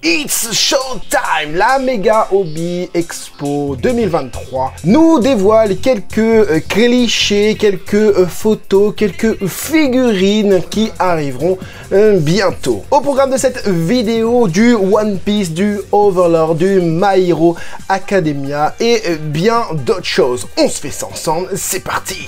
It's Showtime! La Mega Hobby Expo 2023 nous dévoile quelques clichés, quelques photos, quelques figurines qui arriveront bientôt. Au programme de cette vidéo, du One Piece, du Overlord, du My Hero Academia et bien d'autres choses. On se fait ça ensemble, c'est parti!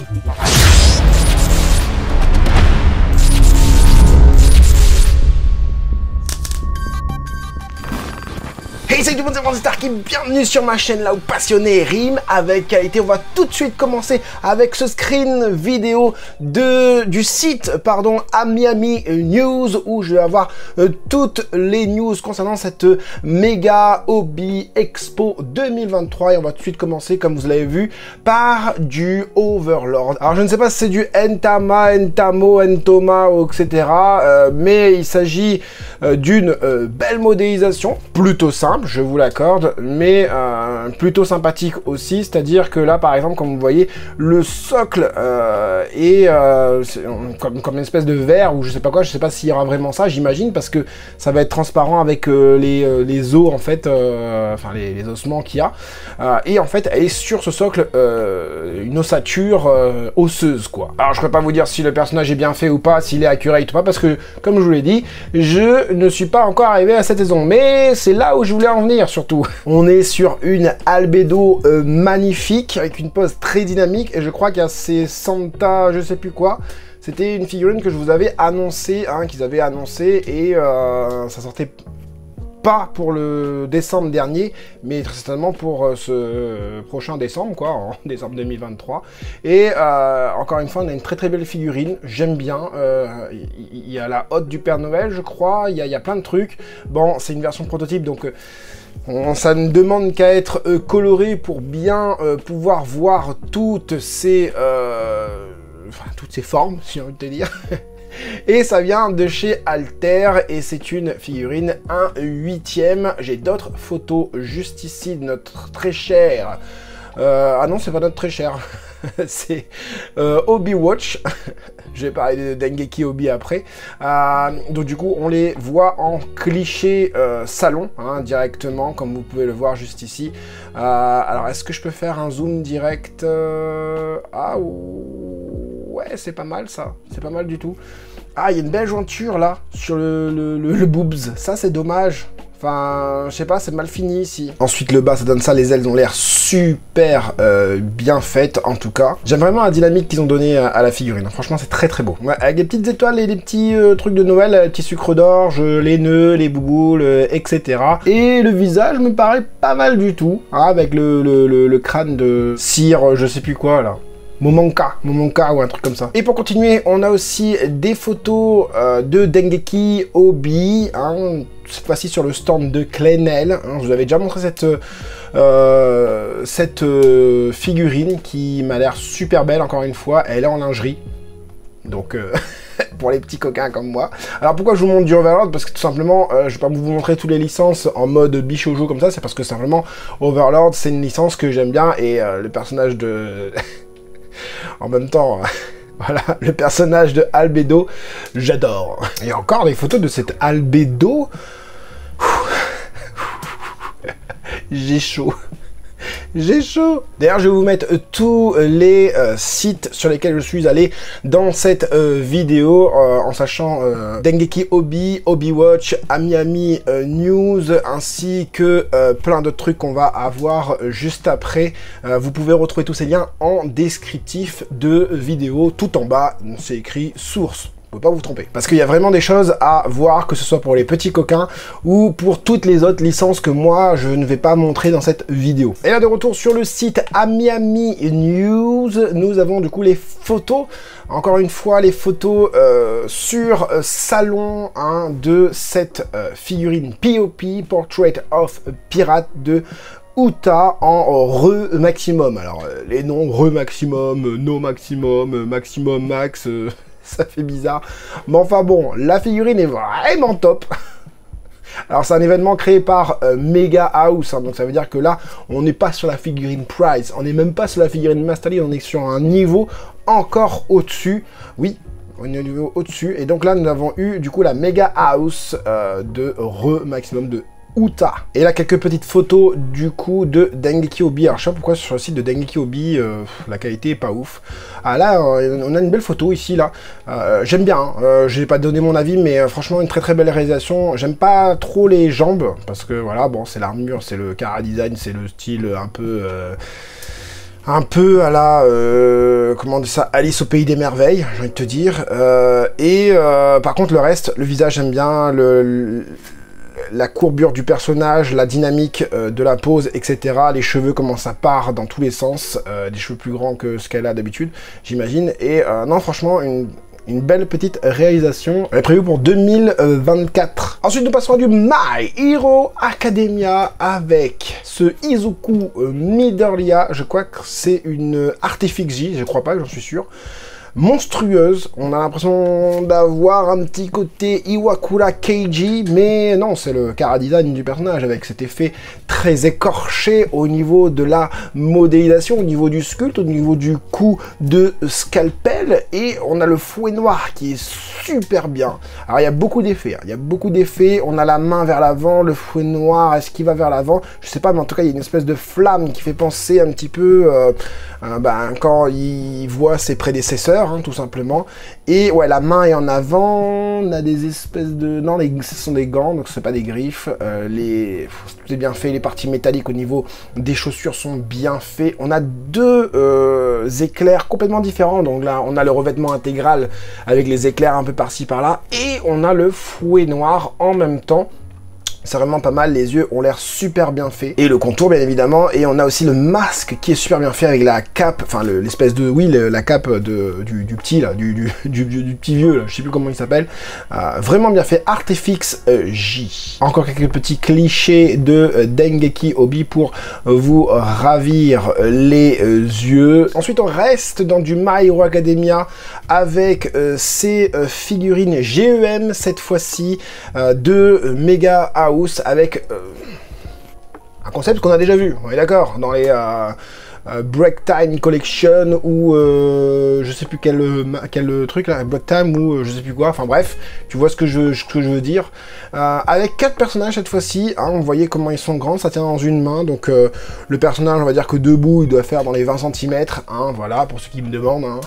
Hey, salut tout le monde, c'est Francis Starkey, bienvenue sur ma chaîne là où passionné rime avec qualité. On va tout de suite commencer avec ce screen vidéo du site Amiami News où je vais avoir toutes les news concernant cette Mega Hobby Expo 2023 et on va tout de suite commencer, comme vous l'avez vu, par du Overlord. Alors je ne sais pas si c'est du Entama, Entamo, Entoma, etc. Mais il s'agit d'une belle modélisation, plutôt simple, je vous l'accorde, mais plutôt sympathique aussi, c'est-à-dire que là, par exemple, comme vous voyez, le socle est comme une espèce de verre, ou je sais pas quoi, je sais pas s'il y aura vraiment ça, j'imagine, parce que ça va être transparent avec les os, en fait, enfin, les ossements qu'il y a, et en fait, elle est sur ce socle une ossature osseuse, quoi. Alors, je ne peux pas vous dire si le personnage est bien fait ou pas, s'il est accurate ou pas, parce que, comme je vous l'ai dit, je ne suis pas encore arrivé à cette saison, mais c'est là où je voulais en venir, surtout. On est sur une albédo magnifique, avec une pose très dynamique, et je crois qu'il y a ces Santa, je sais plus quoi. C'était une figurine que je vous avais annoncé, hein, qu'ils avaient annoncé, et ça sortait pas pour le décembre dernier, mais très certainement pour ce prochain décembre, quoi, en décembre 2023. Et encore une fois, on a une très très belle figurine, j'aime bien. Il y a la hotte du Père Noël, je crois, il y a plein de trucs. Bon, c'est une version prototype, donc ça ne demande qu'à être coloré pour bien pouvoir voir toutes ces formes, si j'ai envie de te dire. Et ça vient de chez Alter et c'est une figurine 1/8. J'ai d'autres photos juste ici de notre très cher... ah non, c'est pas notre très cher. C'est Obi Watch. Je vais parler de Dengeki Obi après. Donc du coup, on les voit en cliché salon, hein, directement, comme vous pouvez le voir juste ici. Alors, est-ce que je peux faire un zoom direct? Ah, ouais, c'est pas mal ça. C'est pas mal du tout. Ah, il y a une belle jointure là, sur le boobs. Ça, c'est dommage. Enfin, je sais pas, c'est mal fini ici. Ensuite, le bas, ça donne ça. Les ailes ont l'air super bien faites, en tout cas. J'aime vraiment la dynamique qu'ils ont donnée à la figurine. Franchement, c'est très très beau. Ouais, avec des petites étoiles et des petits trucs de Noël, les petits sucres d'orge, les nœuds, les bouboules, etc. Et le visage me paraît pas mal du tout, hein, avec le crâne de cire, je sais plus quoi, là. Momonka ou un truc comme ça. Et pour continuer, on a aussi des photos de Dengeki Obi, hein, cette fois-ci sur le stand de Clenel. Hein, je vous avais déjà montré cette figurine qui m'a l'air super belle, encore une fois. Elle est en lingerie. Donc, pour les petits coquins comme moi. Alors, pourquoi je vous montre du Overlord? Parce que tout simplement, je vais pas vous montrer toutes les licences en mode Bishoujo comme ça. C'est parce que simplement, Overlord, c'est une licence que j'aime bien. Et le personnage de... En même temps, voilà, le personnage de Albedo, j'adore. Il y a encore des photos de cette Albedo. J'ai chaud. J'ai chaud. D'ailleurs, je vais vous mettre tous les sites sur lesquels je suis allé dans cette vidéo, en sachant Dengeki Obi, Obi Watch, Amiami News, ainsi que plein d'autres trucs qu'on va avoir juste après. Vous pouvez retrouver tous ces liens en descriptif de vidéo. Tout en bas, c'est écrit source. Pas vous tromper, parce qu'il y a vraiment des choses à voir, que ce soit pour les petits coquins ou pour toutes les autres licences que moi je ne vais pas montrer dans cette vidéo. Et là, de retour sur le site Amiami News, nous avons du coup les photos, encore une fois les photos sur salon, hein, de cette figurine POP, Portrait of a Pirate de Uta en re maximum. Alors les noms re maximum, no maximum, maximum max, ça fait bizarre. Mais enfin bon, la figurine est vraiment top. Alors c'est un événement créé par Mega House, hein, donc ça veut dire que là, on n'est pas sur la figurine Prize, on n'est même pas sur la figurine Masterly, on est sur un niveau encore au-dessus. Oui, on est au niveau au-dessus. Et donc là, nous avons eu du coup la Mega House de re maximum de Uta. Et là, quelques petites photos du coup de Dengeki Obi. Alors, je sais pas pourquoi sur le site de Dengeki Obi, la qualité est pas ouf. Ah là, on a une belle photo ici, là. J'aime bien, hein. J'ai pas donné mon avis, mais franchement, une très très belle réalisation. J'aime pas trop les jambes, parce que voilà, bon, c'est l'armure, c'est le chara design, c'est le style un peu à la, comment on dit ça, Alice au pays des merveilles, j'ai envie de te dire. Par contre, le reste, le visage, j'aime bien, la courbure du personnage, la dynamique de la pose, etc. Les cheveux, comment ça part dans tous les sens, des cheveux plus grands que ce qu'elle a d'habitude, j'imagine. Et non, franchement, une belle petite réalisation. Elle est prévue pour 2024. Ensuite, nous passons à du My Hero Academia avec ce Izuku Midoriya. Je crois que c'est une Artifix J, je crois pas, j'en suis sûr. Monstrueuse, on a l'impression d'avoir un petit côté Iwakura Keiji, mais non, c'est le chara design du personnage avec cet effet très écorché au niveau de la modélisation, au niveau du sculpte, au niveau du coup de scalpel, et on a le fouet noir qui est super bien. Alors il y a beaucoup d'effets, on a la main vers l'avant, le fouet noir, est-ce qu'il va vers l'avant? Je sais pas, mais en tout cas il y a une espèce de flamme qui fait penser un petit peu quand il voit ses prédécesseurs, hein, tout simplement. Et ouais, la main est en avant, on a des espèces de... Non, ce sont des gants, donc c'est pas des griffes. Tout est bien fait, les parties métalliques au niveau des chaussures sont bien faits. On a deux éclairs complètement différents, donc là on a le revêtement intégral avec les éclairs un peu par-ci par-là, et on a le fouet noir en même temps. C'est vraiment pas mal, les yeux ont l'air super bien faits. Et le contour, bien évidemment. Et on a aussi le masque qui est super bien fait avec la cape, enfin l'espèce de... Oui, la cape du petit, là, du petit vieux, là, je sais plus comment il s'appelle. Vraiment bien fait. Artifix J. Encore quelques petits clichés de Dengeki Obi pour vous ravir les yeux. Ensuite, on reste dans du My Hero Academia avec ces figurines GEM, cette fois-ci, de Mega House, avec un concept qu'on a déjà vu, on est d'accord, dans les Break Time Collection ou je sais plus quel truc là, Break Time ou je sais plus quoi, enfin bref, tu vois ce que je veux dire. Avec 4 personnages cette fois-ci, hein, vous voyez comment ils sont grands, ça tient dans une main, donc le personnage, on va dire que debout, il doit faire dans les 20 cm, hein, voilà, pour ceux qui me demandent. Hein.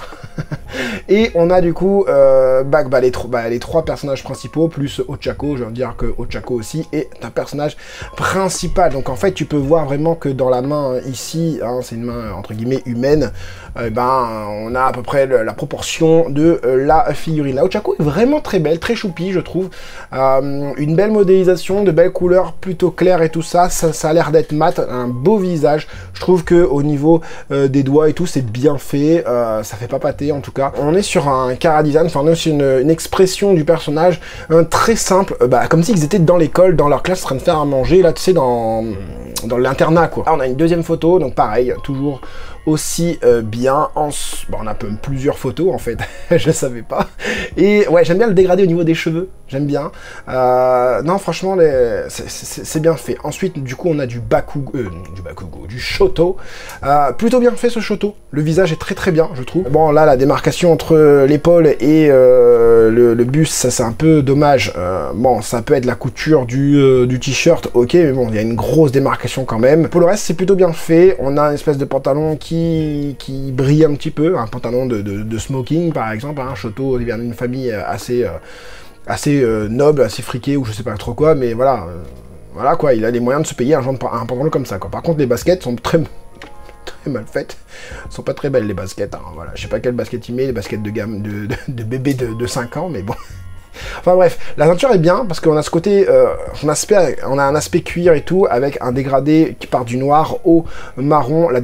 Et on a du coup les 3 personnages principaux, plus Ochako, je veux dire que Ochako aussi est un personnage principal, donc en fait tu peux voir vraiment que dans la main ici, hein, c'est une main entre guillemets humaine, on a à peu près la proportion de la figurine. La Ochako est vraiment très belle, très choupie je trouve, une belle modélisation, de belles couleurs plutôt claires et tout ça, ça a l'air d'être mat, un beau visage, je trouve que au niveau des doigts et tout c'est bien fait, ça fait pas pâter en tout cas. On est sur un chara design, enfin on est sur une expression du personnage très simple, comme s'ils étaient dans l'école, dans leur classe en train de faire à manger, là tu sais dans l'internat quoi. Là on a une deuxième photo, donc pareil, toujours aussi bien, on a plusieurs photos en fait, je savais pas, et ouais j'aime bien le dégradé au niveau des cheveux, j'aime bien, non franchement c'est bien fait. Ensuite du coup on a du Shoto, plutôt bien fait ce Shoto, le visage est très très bien je trouve. Bon là la démarcation entre l'épaule et le buste, ça c'est un peu dommage, bon ça peut être la couture du t-shirt, ok, mais bon il y a une grosse démarcation quand même. Pour le reste c'est plutôt bien fait, on a une espèce de pantalon qui brille un petit peu, un pantalon de smoking par exemple, hein. Shoto vient d'une famille assez noble, assez friquée ou je sais pas trop quoi, mais voilà, voilà quoi, il a les moyens de se payer un pantalon comme ça quoi. Par contre les baskets sont très mal faites, sont pas très belles les baskets, hein. Voilà, je sais pas quel basket il met, les baskets de gamme de bébé de 5 ans, mais bon. Enfin bref, la ceinture est bien parce qu'on a ce côté, on a un aspect cuir et tout avec un dégradé qui part du noir au marron. Le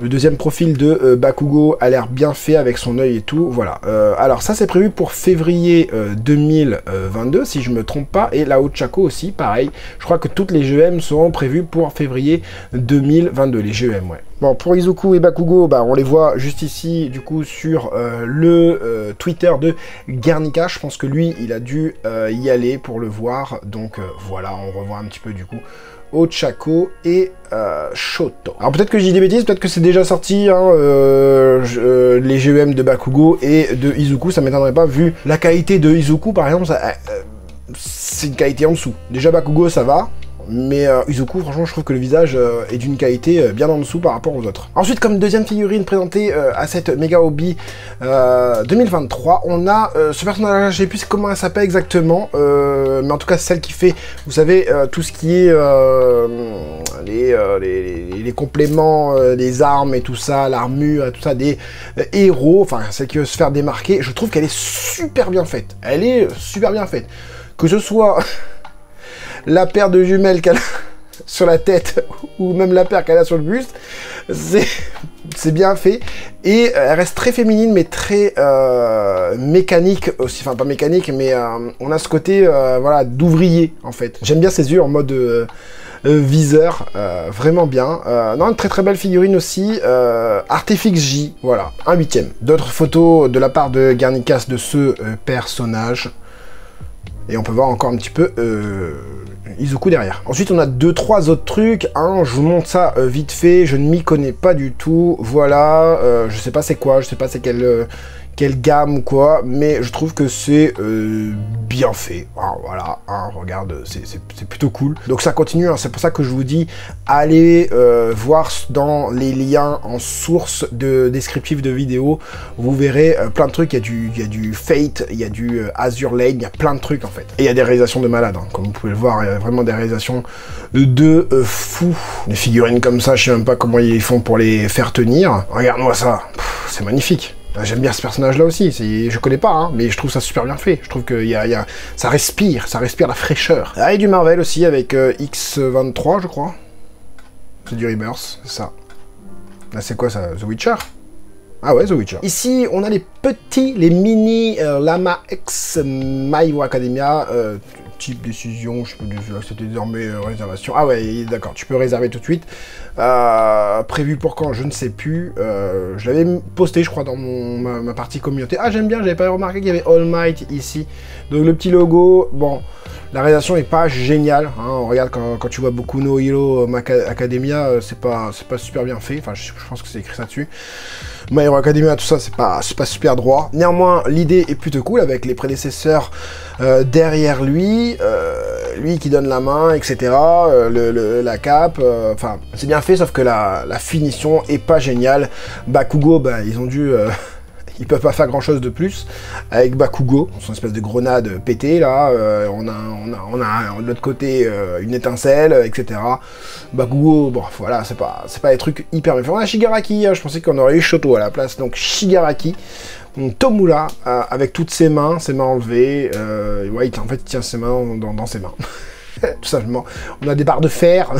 deuxième profil de Bakugo a l'air bien fait avec son œil et tout. Voilà. Alors ça c'est prévu pour février 2022 si je me trompe pas, et la Ochako aussi pareil. Je crois que toutes les GEM seront prévues pour février 2022, les GEM ouais. Bon, pour Izuku et Bakugo, on les voit juste ici, du coup, sur le Twitter de Guernica. Je pense que lui, il a dû y aller pour le voir. Donc voilà, on revoit un petit peu, du coup, Ochako et Shoto. Alors peut-être que j'ai des bêtises, peut-être que c'est déjà sorti, hein, les GEM de Bakugo et de Izuku, ça m'étonnerait pas, vu la qualité de Izuku, par exemple, c'est une qualité en dessous. Déjà, Bakugo, ça va. Mais Izuku, franchement, je trouve que le visage est d'une qualité bien en dessous par rapport aux autres. Ensuite, comme deuxième figurine présentée à cette Mega Hobby 2023, on a ce personnage, je sais plus comment elle s'appelle exactement, mais en tout cas celle qui fait, vous savez, tout ce qui est les compléments, les armes et tout ça, l'armure, tout ça, des héros, enfin celle qui veut se faire démarquer. Je trouve qu'elle est super bien faite. Elle est super bien faite. Que ce soit la paire de jumelles qu'elle a sur la tête ou même la paire qu'elle a sur le buste, c'est bien fait. Et elle reste très féminine mais très mécanique aussi. Enfin pas mécanique, mais on a ce côté voilà, d'ouvrier en fait. J'aime bien ses yeux en mode viseur, vraiment bien. Non, une très très belle figurine aussi, Artefix J, voilà, un 8e. D'autres photos de la part de Garnicas de ce personnage. Et on peut voir encore un petit peu Izuku derrière. Ensuite, on a 2-3 autres trucs. Je vous montre ça vite fait. Je ne m'y connais pas du tout. Voilà, je sais pas c'est quoi, je sais pas c'est quelle gamme ou quoi, mais je trouve que c'est bien fait. Voilà, regarde, c'est plutôt cool. Donc ça continue, c'est pour ça que je vous dis, allez voir dans les liens en source de descriptif de vidéo, vous verrez plein de trucs. Il y a du Fate, il y a du Azur Lane, il y a plein de trucs en fait. Et il y a des réalisations de malades, comme vous pouvez le voir, il y a vraiment des réalisations de fous. Des figurines comme ça, je sais même pas comment ils font pour les faire tenir. Regarde-moi ça, c'est magnifique. J'aime bien ce personnage-là aussi, je connais pas, mais je trouve ça super bien fait. Je trouve que ça respire la fraîcheur. Ah, et du Marvel aussi, avec X23, je crois. C'est du Rebirth, c'est ça. Là, c'est quoi ça? The Witcher? Ah ouais, The Witcher. Ici, on a les mini Lama X My Hero Academia, type décision, je sais pas, c'était désormais réservation. Ah ouais, d'accord, tu peux réserver tout de suite. Prévu pour quand, je ne sais plus. Je l'avais posté, je crois, dans ma partie communauté. Ah, j'aime bien, j'avais pas remarqué qu'il y avait All Might ici. Donc le petit logo, bon, la réalisation est pas géniale. On regarde quand tu vois beaucoup No Hero Academia, c'est pas super bien fait. Enfin, je pense que c'est écrit ça dessus. My Hero Academia, tout ça, c'est pas super droit. Néanmoins, l'idée est plutôt cool avec les prédécesseurs derrière lui, lui qui donne la main, etc. La cape, enfin, c'est bien fait, sauf que la finition est pas géniale. Bakugo, ils ont dû... ils peuvent pas faire grand chose de plus avec Bakugo, son espèce de grenade pétée là, on a de l'autre côté une étincelle, etc. Bakugo, bon voilà, c'est pas des trucs hyper méfiants. On a Shigaraki, je pensais qu'on aurait eu Shoto à la place, donc Shigaraki. Donc Tomura, avec toutes ses mains enlevées, ouais, en fait il tient ses mains dans ses mains. Tout simplement. On a des barres de fer.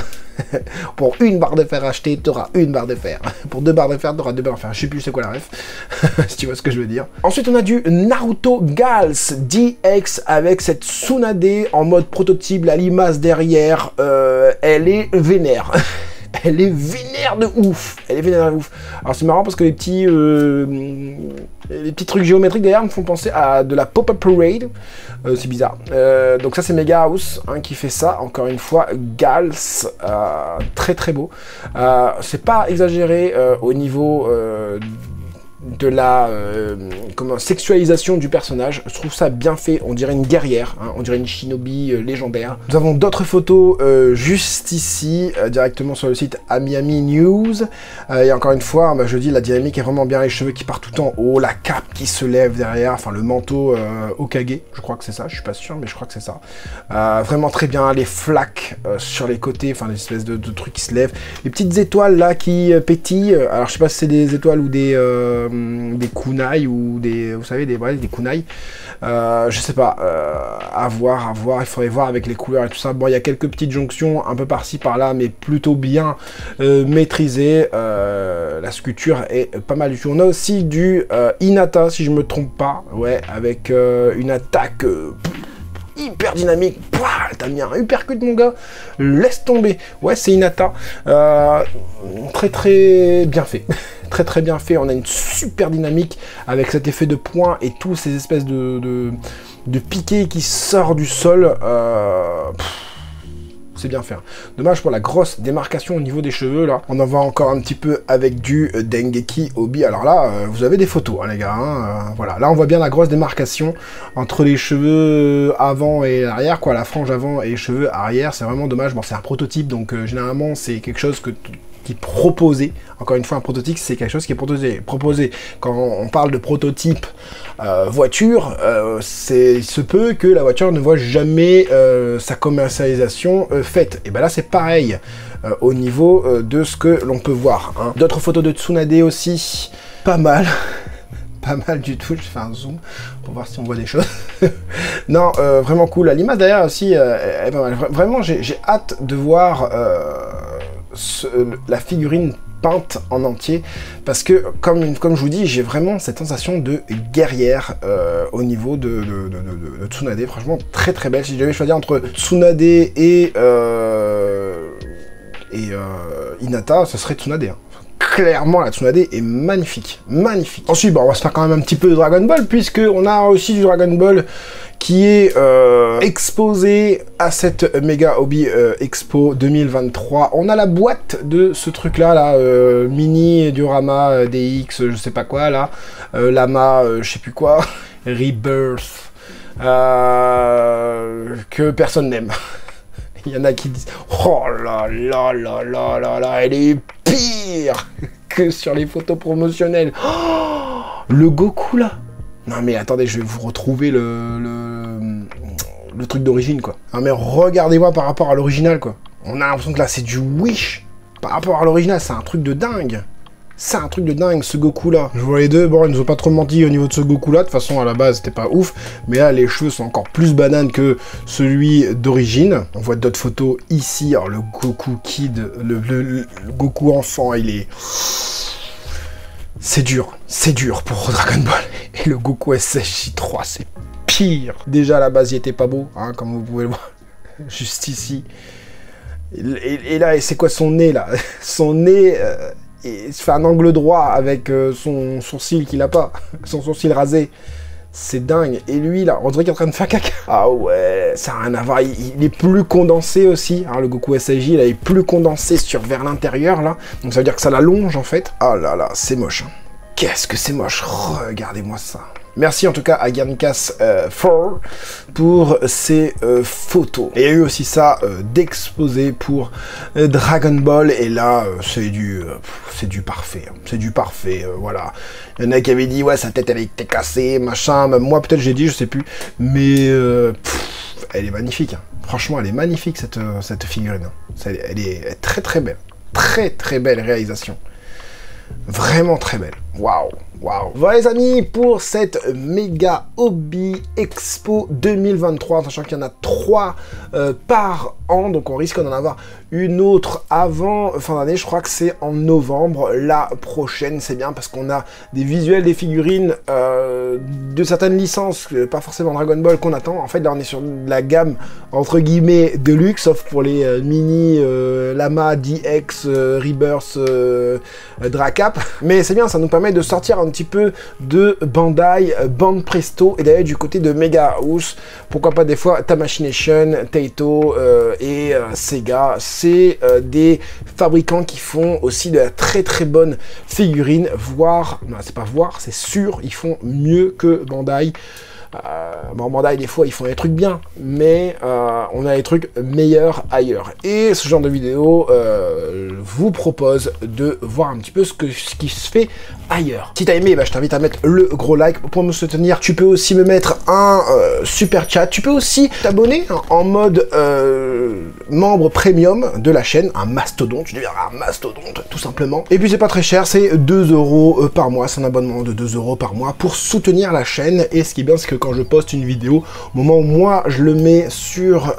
Pour une barre de fer achetée, tu auras une barre de fer. Pour 2 barres de fer, tu auras 2 barres de fer. Je sais plus c'est quoi la ref, si tu vois ce que je veux dire. Ensuite, on a du Naruto Gals DX avec cette Tsunade en mode prototype, la limace derrière. Elle est vénère. Elle est vénère de ouf. Elle est vénère de ouf. Alors c'est marrant parce que les petits trucs géométriques derrière me font penser à de la Pop-Up Parade. C'est bizarre. Donc ça c'est Mega House qui fait ça. Encore une fois, Gals, très très beau. C'est pas exagéré au niveau de la sexualisation du personnage. Je trouve ça bien fait, on dirait une guerrière, on dirait une shinobi légendaire. Nous avons d'autres photos juste ici, directement sur le site Amiami News. Et encore une fois, je dis, la dynamique est vraiment bien, les cheveux qui partent tout en haut, la cape qui se lève derrière, enfin le manteau Hokage, je crois que c'est ça, je suis pas sûr, mais je crois que c'est ça. Vraiment très bien, les flaques sur les côtés, enfin l'espèce de trucs qui se lèvent, les petites étoiles là qui pétillent, alors je sais pas si c'est des étoiles ou des kunai ou des, vous savez, des kunai, je sais pas, à voir, il faudrait voir avec les couleurs et tout ça. Bon, il y a quelques petites jonctions un peu par-ci par-là, mais plutôt bien maîtrisées. La sculpture est pas mal du tout. On a aussi du Hinata, si je me trompe pas, ouais, avec une attaque hyper dynamique. T'as mis un uppercut, mon gars, laisse tomber. Ouais, c'est Hinata, très très bien fait. Très très bien fait, on a une super dynamique avec cet effet de poing et tous ces espèces de piquets qui sortent du sol. c'est bien fait. Hein. Dommage pour la grosse démarcation au niveau des cheveux, là. On en voit encore un petit peu avec du Dengeki Obi. Alors là, vous avez des photos, hein, les gars. Hein. Voilà, là, on voit bien la grosse démarcation entre les cheveux avant et arrière, quoi. La frange avant et les cheveux arrière, c'est vraiment dommage. Bon, c'est un prototype, donc généralement, c'est quelque chose qui est proposé. Encore une fois, un prototype, c'est quelque chose qui est proposé. Quand on parle de prototype voiture, il se peut que la voiture ne voit jamais sa commercialisation faite. Et ben là, c'est pareil au niveau de ce que l'on peut voir. Hein. D'autres photos de Tsunade aussi, pas mal. Pas mal du tout, je fais un zoom pour voir si on voit des choses. Non, vraiment cool. L'image derrière aussi est pas mal. Vraiment, j'ai hâte de voir la figurine peinte en entier, parce que, comme je vous dis, j'ai vraiment cette sensation de guerrière au niveau de Tsunade. Franchement, très très belle. Si je devais choisir entre Tsunade et Hinata, ce serait Tsunade. Hein. Clairement, la Tsunade est magnifique, magnifique. Ensuite, bon, on va se faire quand même un petit peu de Dragon Ball, puisque on a aussi du Dragon Ball qui est exposé à cette Mega Hobby Expo 2023. On a la boîte de ce truc-là, là, mini diorama DX, je sais pas quoi, là, Lama, je sais plus quoi, Rebirth, que personne n'aime. Il y en a qui disent « Oh là là là là là là, elle est pire que sur les photos promotionnelles. Oh, le Goku, là. Non, mais attendez, je vais vous retrouver le truc d'origine, quoi. Non, mais regardez-moi par rapport à l'original, quoi. On a l'impression que là, c'est du Wish. Par rapport à l'original, c'est un truc de dingue. C'est un truc de dingue, ce Goku-là. Je vois les deux, bon, ils nous ont pas trop menti au niveau de ce Goku-là. De toute façon, à la base, c'était pas ouf. Mais là, les cheveux sont encore plus bananes que celui d'origine. On voit d'autres photos ici. Alors, le Goku Kid, le Goku enfant, il est... C'est dur pour Dragon Ball. Et le Goku SSJ3, c'est pire. Déjà, à la base, il était pas beau, hein, comme vous pouvez le voir. Juste ici. Et là, c'est quoi son nez, là? Son nez... il se fait un angle droit avec son sourcil qu'il a pas, son sourcil rasé. C'est dingue. Et lui, là, on dirait qu'il est en train de faire caca. Ah ouais, ça n'a rien à voir. Il est plus condensé aussi. Hein, le Goku SAJ, il est plus condensé vers l'intérieur, là. Donc ça veut dire que ça l'allonge, en fait. Ah là là, c'est moche. Hein. Qu'est-ce que c'est moche. Regardez-moi ça. Merci en tout cas à Garncas4 pour ces photos. Et il y a eu aussi ça d'exposé pour Dragon Ball. Et là, c'est du parfait. Hein. C'est du parfait, voilà. Il y en a qui avaient dit, ouais, sa tête elle était cassée, machin. Même moi, peut-être j'ai dit, je sais plus. Mais elle est magnifique. Hein. Franchement, elle est magnifique cette figurine. Hein. Elle est très très belle. Très très belle réalisation. Vraiment très belle. Waouh, waouh. Voilà les amis, pour cette méga hobby expo 2023, sachant qu'il y en a 3 par an, donc on risque d'en avoir une autre avant fin d'année. Je crois que c'est en novembre, la prochaine. C'est bien parce qu'on a des visuels, des figurines de certaines licences, pas forcément Dragon Ball qu'on attend. En fait, là on est sur la gamme entre guillemets de luxe, sauf pour les mini Lama, DX, Rebirth, Dracap. Mais c'est bien, ça nous permet de sortir un petit peu de Bandai, Band Presto, et d'aller du côté de Mega House. Pourquoi pas des fois Tamashination, Taito et Sega. C'est des fabricants qui font aussi de la très très bonne figurine, voire, non c'est pas voir, c'est sûr, ils font mieux que Bandai. Bon, Bandai, des fois, ils font des trucs bien, mais on a des trucs meilleurs ailleurs. Et ce genre de vidéo vous propose de voir un petit peu ce qui se fait ailleurs. Si t'as aimé, bah, je t'invite à mettre le gros like pour me soutenir. Tu peux aussi me mettre un super chat. Tu peux aussi t'abonner en mode membre premium de la chaîne, un mastodonte. Tu deviendras un mastodonte, tout simplement. Et puis, c'est pas très cher, c'est 2 € par mois. C'est un abonnement de 2 € par mois pour soutenir la chaîne. Et ce qui est bien, c'est que quand je poste une vidéo, au moment où moi je le mets sur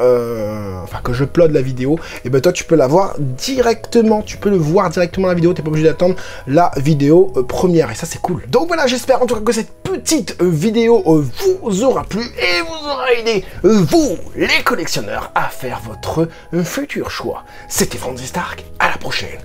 enfin que je upload la vidéo, et ben toi tu peux la voir directement, tu peux le voir directement la vidéo, t'es pas obligé d'attendre la vidéo première, et ça c'est cool. Donc voilà, j'espère en tout cas que cette petite vidéo vous aura plu et vous aura aidé, vous les collectionneurs, à faire votre futur choix. C'était Franzy Stark, à la prochaine.